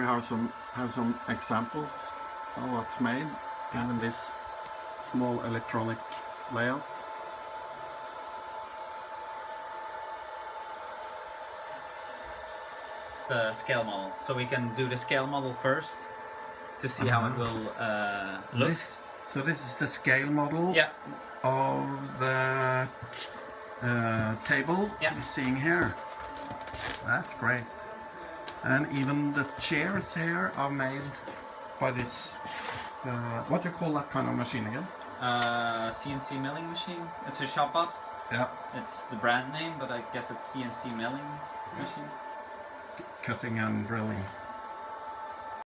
we have some examples of what's made in this small electronic layout. The scale model, so we can do the scale model first to see how it will look. So this is the scale model of the table you're seeing here. That's great. And even the chairs here are made by this, what do you call that kind of machine again? CNC milling machine. It's a Shopbot. Yeah. It's the brand name, but I guess it's CNC milling machine. Cutting and drilling.